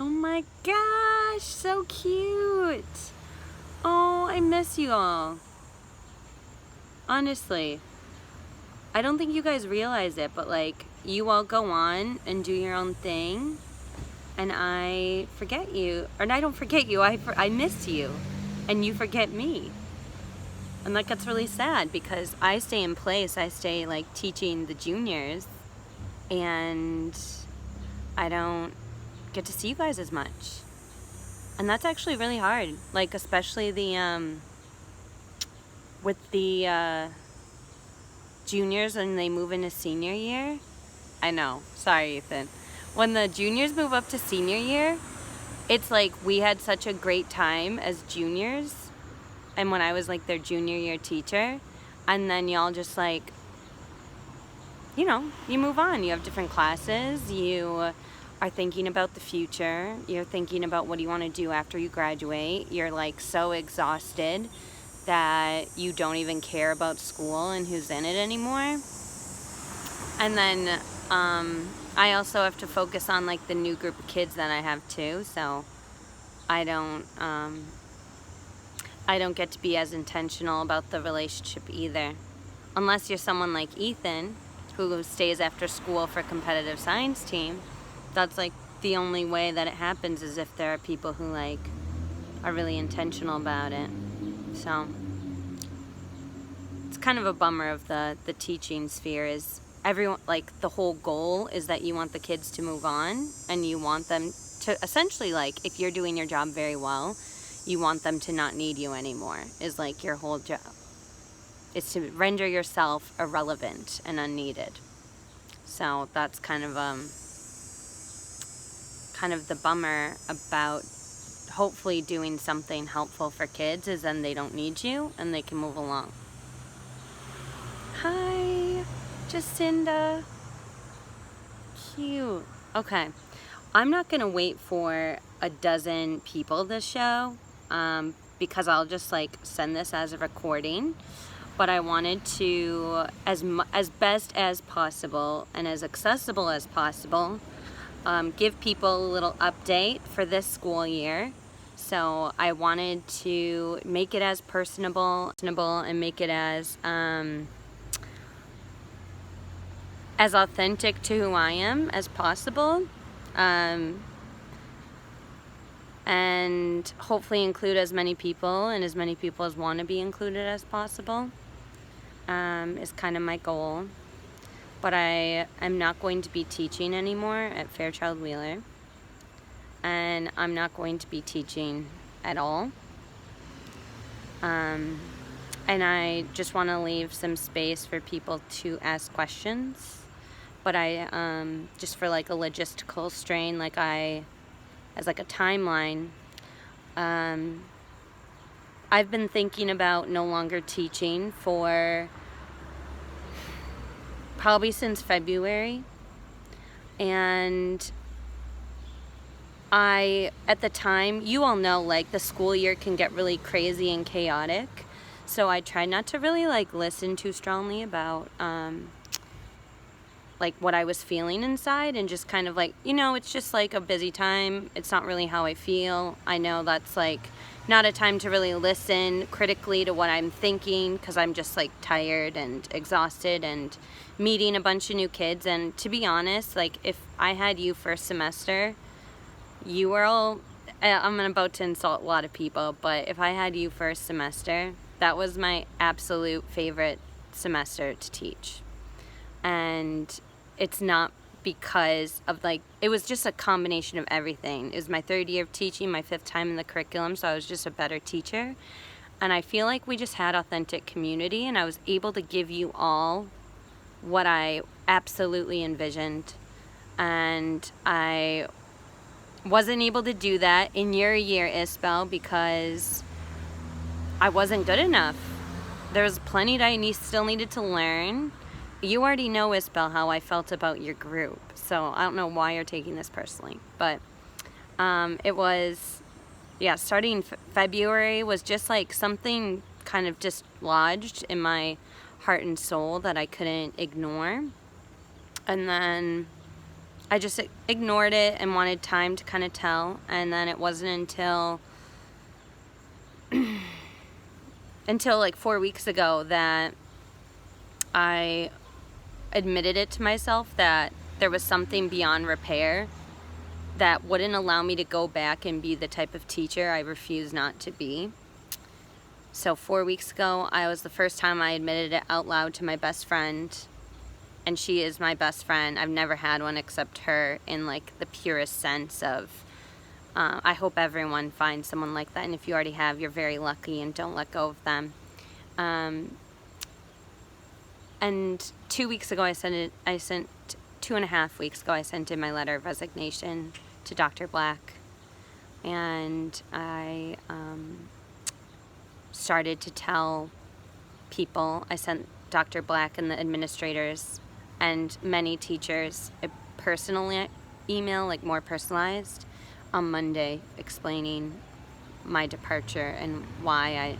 Oh my gosh, so cute. Oh, I miss you all. Honestly, I don't think you guys realize it, but like, you all go on and do your own thing, and I forget you. Or I don't forget you, I miss you, and you forget me. And that gets really sad because I stay in place. I stay like teaching the juniors, and I don't get to see you guys as much. And that's actually really hard. Like, especially with the juniors when they move into senior year. I know, sorry Ethan. When the juniors move up to senior year, it's like we had such a great time as juniors, and when I was like their junior year teacher, and then y'all just like, you know, you move on. You have different classes, you are thinking about the future, you're thinking about what do you want to do after you graduate, you're like so exhausted that you don't even care about school and who's in it anymore. And then I also have to focus on like the new group of kids that I have too, so I don't get to be as intentional about the relationship either. Unless you're someone like Ethan, who stays after school for competitive science team. That's like the only way that it happens, is if there are people who like are really intentional about it. So it's kind of a bummer of the teaching sphere, is everyone, like, the whole goal is that you want the kids to move on, and you want them to essentially, like, if you're doing your job very well, you want them to not need you anymore, is like your whole job. It's to render yourself irrelevant and unneeded. So that's kind of the bummer about hopefully doing something helpful for kids, is then they don't need you and they can move along. Hi, Jacinda. Cute. Okay. I'm not going to wait for a dozen people to show, because I'll just like send this as a recording. But I wanted to, as best as possible and as accessible as possible, give people a little update for this school year. So I wanted to make it as personable and make it as authentic to who I am as possible, and hopefully include as many people and as many people as want to be included as possible, is kind of my goal. But I am not going to be teaching anymore at Fairchild Wheeler, and I'm not going to be teaching at all. And I just want to leave some space for people to ask questions. But I, just for like a logistical strain, like as like a timeline, I've been thinking about no longer teaching for probably since February. And at the time, you all know, like, the school year can get really crazy and chaotic. So I tried not to really like listen too strongly about, like what I was feeling inside, and just kind of like, you know, it's just like a busy time. It's not really how I feel. I know that's like not a time to really listen critically to what I'm thinking, because I'm just like tired and exhausted and meeting a bunch of new kids. And to be honest, like, if I had you first semester, you were all, I'm about to insult a lot of people, but if I had you first semester, that was my absolute favorite semester to teach. And it's not because of like, it was just a combination of everything. It was my third year of teaching, my fifth time in the curriculum, so I was just a better teacher. And I feel like we just had authentic community, and I was able to give you all what I absolutely envisioned. And I wasn't able to do that in your year, Isabel, because I wasn't good enough. There was plenty that I still needed to learn. You already know, Isabel, how I felt about your group, so I don't know why you're taking this personally. But it was, yeah, starting February was just like something kind of just lodged in my heart and soul that I couldn't ignore. And then I just ignored it and wanted time to kind of tell. And then it wasn't until like 4 weeks ago that I admitted it to myself that there was something beyond repair that wouldn't allow me to go back and be the type of teacher I refuse not to be. So 4 weeks ago, I was the first time I admitted it out loud to my best friend, and she is my best friend. I've never had one except her in like the purest sense of, I hope everyone finds someone like that, and if you already have, you're very lucky, and don't let go of them. And 2 weeks ago, I sent 2.5 weeks ago, I sent in my letter of resignation to Dr. Black, and I started to tell people. I sent Dr. Black and the administrators and many teachers a personal email, like more personalized, on Monday, explaining my departure and why I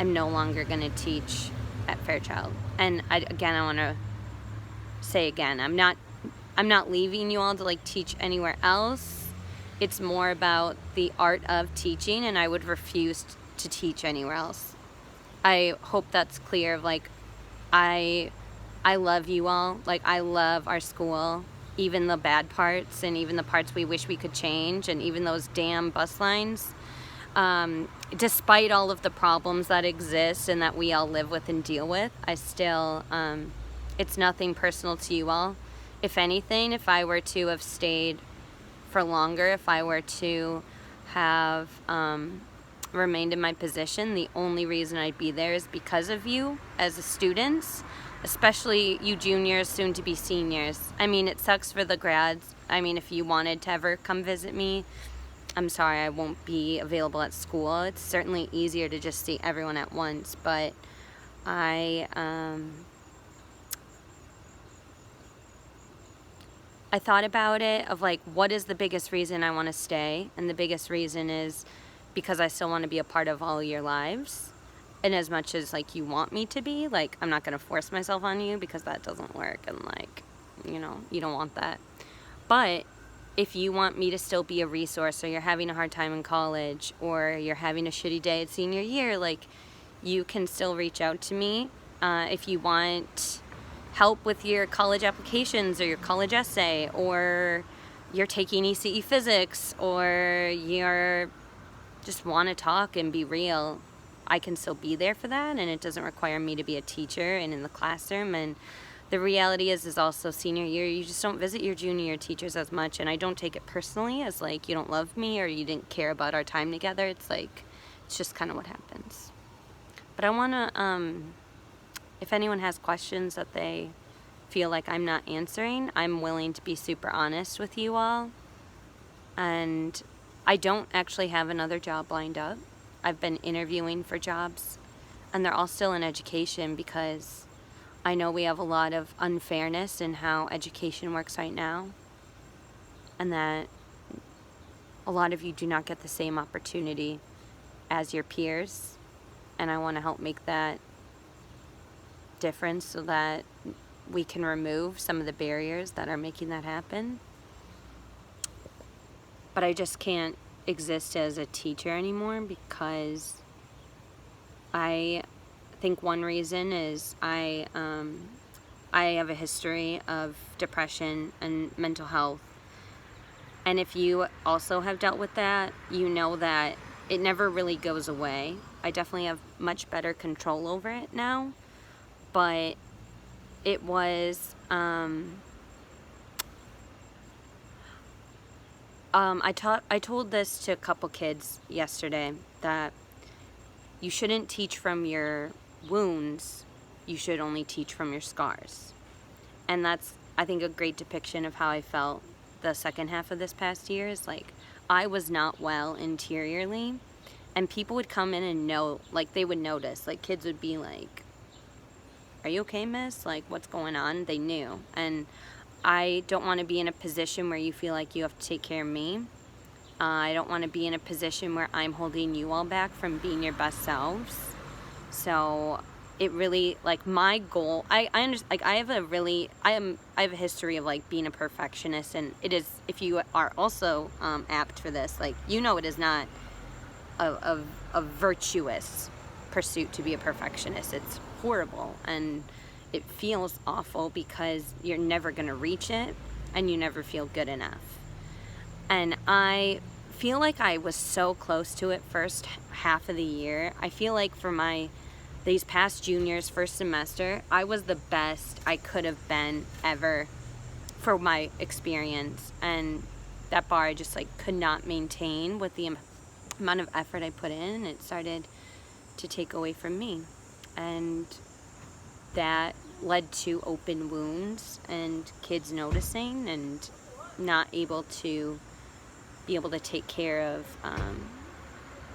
am no longer going to teach at Fairchild. And I want to say again, I'm not leaving you all to like teach anywhere else. It's more about the art of teaching, and I would refuse to teach anywhere else. I hope that's clear. Of like, I love you all. Like, I love our school, even the bad parts and even the parts we wish we could change, and even those damn bus lines. Despite all of the problems that exist and that we all live with and deal with, I still, it's nothing personal to you all. If anything, if I were to have stayed for longer, if I were to have remained in my position, the only reason I'd be there is because of you as a students, especially you juniors, soon to be seniors. I mean, it sucks for the grads. I mean, if you wanted to ever come visit me, I'm sorry, I won't be available at school. It's certainly easier to just see everyone at once, but I thought about it of like, what is the biggest reason I want to stay? And the biggest reason is because I still want to be a part of all your lives. And as much as like you want me to be, like, I'm not going to force myself on you, because that doesn't work, and like, you know, you don't want that. But if you want me to still be a resource, or you're having a hard time in college, or you're having a shitty day at senior year, like, you can still reach out to me. If you want help with your college applications or your college essay, or you're taking ECE physics, or you're just want to talk and be real, I can still be there for that, and it doesn't require me to be a teacher and in the classroom. And the reality is also senior year, you just don't visit your junior year teachers as much, and I don't take it personally as like you don't love me or you didn't care about our time together. It's like, it's just kind of what happens. But I want to, if anyone has questions that they feel like I'm not answering, I'm willing to be super honest with you all. And I don't actually have another job lined up. I've been interviewing for jobs, and they're all still in education, because I know we have a lot of unfairness in how education works right now, and that a lot of you do not get the same opportunity as your peers, and I want to help make that difference so that we can remove some of the barriers that are making that happen. But I just can't exist as a teacher anymore, because I think one reason is I have a history of depression and mental health. And if you also have dealt with that, you know that it never really goes away. I definitely have much better control over it now, but it was, I told this to a couple kids yesterday, that you shouldn't teach from your wounds, you should only teach from your scars. And that's, I think, a great depiction of how I felt the second half of this past year. Is like, I was not well interiorly, and people would come in and know, like, they would notice, like, kids would be like, "Are you okay, miss? Like, what's going on?" They knew. And I don't want to be in a position where you feel like you have to take care of me. I don't want to be in a position where I'm holding you all back from being your best selves. So it really, like, my goal, I understand, like, I have a history of, like, being a perfectionist, and it is, if you are also apt for this, like, it is not a virtuous pursuit to be a perfectionist. It's horrible, and it feels awful because you're never going to reach it, and you never feel good enough. And I feel like I was so close to it first half of the year. I feel like for these past juniors, first semester, I was the best I could have been ever for my experience. And that bar I just, like, could not maintain with the amount of effort I put in, and it started to take away from me. And that led to open wounds and kids noticing and not able to take care of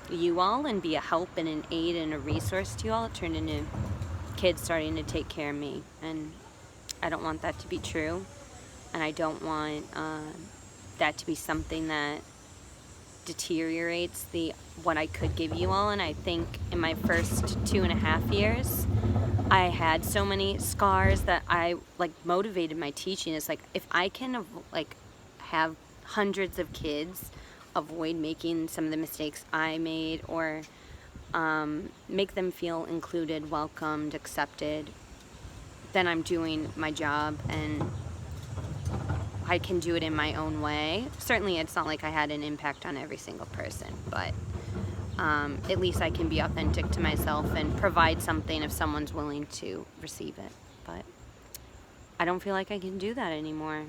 you all and be a help and an aid and a resource to you all. It turned into kids starting to take care of me, and I don't want that to be true, and I don't want that to be something that deteriorates what I could give you all. And I think in my first 2.5 years, I had so many scars that I, like, motivated my teaching. It's like, if I can, like, have hundreds of kids avoid making some of the mistakes I made, or make them feel included, welcomed, accepted, then I'm doing my job, and I can do it in my own way. Certainly it's not like I had an impact on every single person, but at least I can be authentic to myself and provide something if someone's willing to receive it. But I don't feel like I can do that anymore.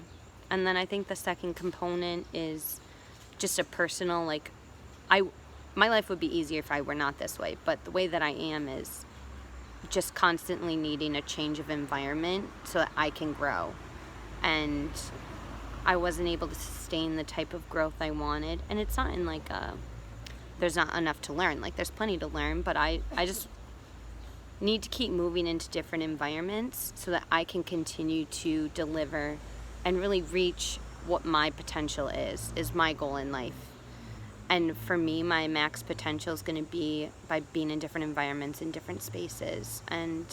And then I think the second component is just a personal, like, my life would be easier if I were not this way, but the way that I am is just constantly needing a change of environment so that I can grow. And I wasn't able to sustain the type of growth I wanted. And it's not in, like, there's not enough to learn. Like, there's plenty to learn, but I just need to keep moving into different environments so that I can continue to deliver and really reach what my potential is my goal in life. And for me, my max potential is going to be by being in different environments, in different spaces, and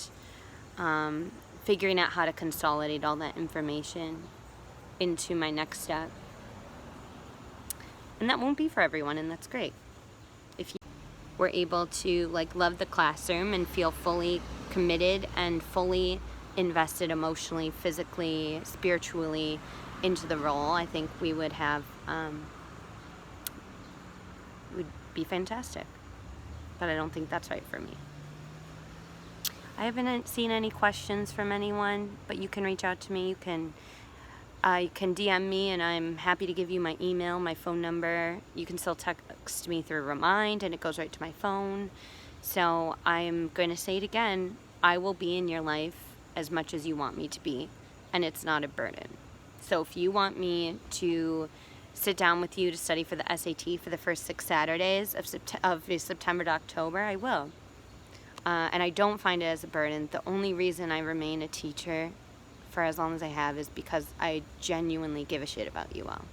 figuring out how to consolidate all that information into my next step. And that won't be for everyone, and that's great. If you were able to, like, love the classroom and feel fully committed and fully invested emotionally, physically, spiritually into the role, I think we would have would be fantastic. But I don't think that's right for me. I haven't seen any questions from anyone, but you can reach out to me. You can DM me, and I'm happy to give you my email, my phone number. You can still text me through Remind, and it goes right to my phone. So I'm going to say it again. I will be in your life as much as you want me to be, and it's not a burden. So if you want me to sit down with you to study for the SAT for the first 6 Saturdays of September to October, I will. And I don't find it as a burden. The only reason I remain a teacher for as long as I have is because I genuinely give a shit about you all.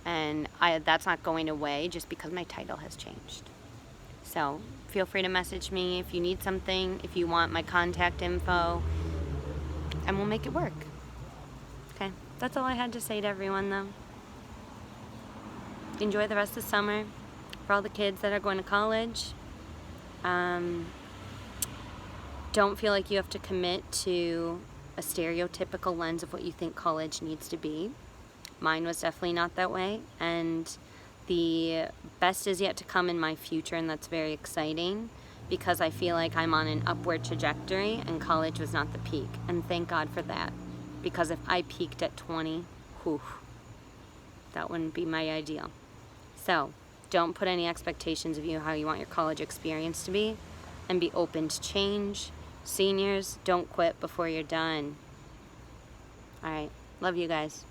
And that's not going away just because my title has changed. So feel free to message me if you need something, if you want my contact info, and we'll make it work. Okay, that's all I had to say to everyone, though. Enjoy the rest of summer. For all the kids that are going to college, don't feel like you have to commit to a stereotypical lens of what you think college needs to be. Mine was definitely not that way, and the best is yet to come in my future, and that's very exciting because I feel like I'm on an upward trajectory, and college was not the peak, and thank God for that, because if I peaked at 20, whew, that wouldn't be my ideal. So don't put any expectations of how you want your college experience to be, and be open to change. Seniors, don't quit before you're done. All right, love you guys.